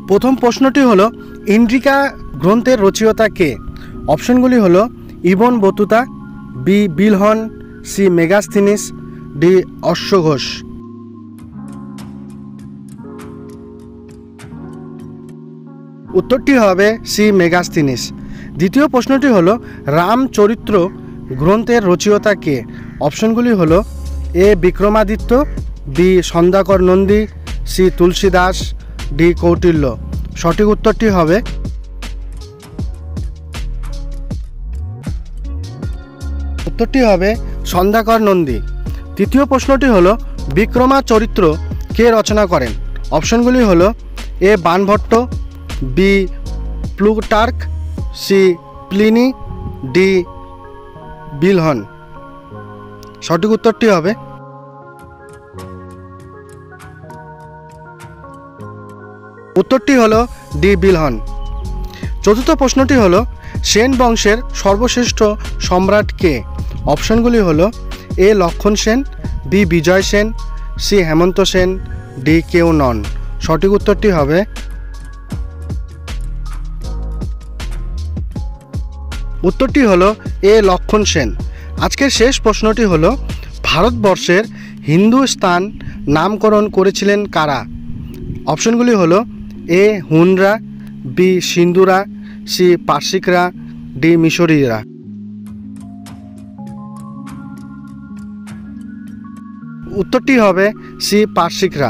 প্রথম প্রশ্নটি হলো ইন্দ্রিকা গ্রন্থের রচয়িতা কে? অপশনগুলি হলো Ibn Battuta, B Bilhana, C Megasthenes, D অশ্বঘোষ। উত্তরটি হবে সি মেগাস্থিনিস। দ্বিতীয় প্রশ্নটি হলো রামচরিত্র গ্রন্থের রচয়িতা কে? অপশনগুলি হলো A Vikramaditya, B Sandhyakar Nandi, C Tulsidas, D Kautilya. সঠিক উত্তরটি হবে সন্ধ্যাকর নন্দী। তৃতীয় প্রশ্নটি হলো বিক্রমাচরিত্র কে রচনা করেন? অপশনগুলি হলো A Banabhatta, B Plutarch, C Pliny, D Bilhana. সঠিক উত্তরটি হবে ডি বিলহন। চতুর্থ প্রশ্নটি হলো সেন বংশের সর্বশ্রেষ্ঠ সম্রাট কে? অপশনগুলি হলো এ লক্ষণ সেন, বি বিজয় সেন, সি হেমন্ত সেন, ডি কেউ নন। সঠিক উত্তরটি হবে এ লক্ষণ সেন। আজকের শেষ প্রশ্নটি হলো ভারতবর্ষের হিন্দু স্থান নামকরণ করেছিলেন কারা? অপশনগুলি হলো এ হুনরা, বি সিন্ধুরা, সি পার্সিকরা, ডি মিশরীয়রা। উত্তরটি হবে সি পার্সিকরা।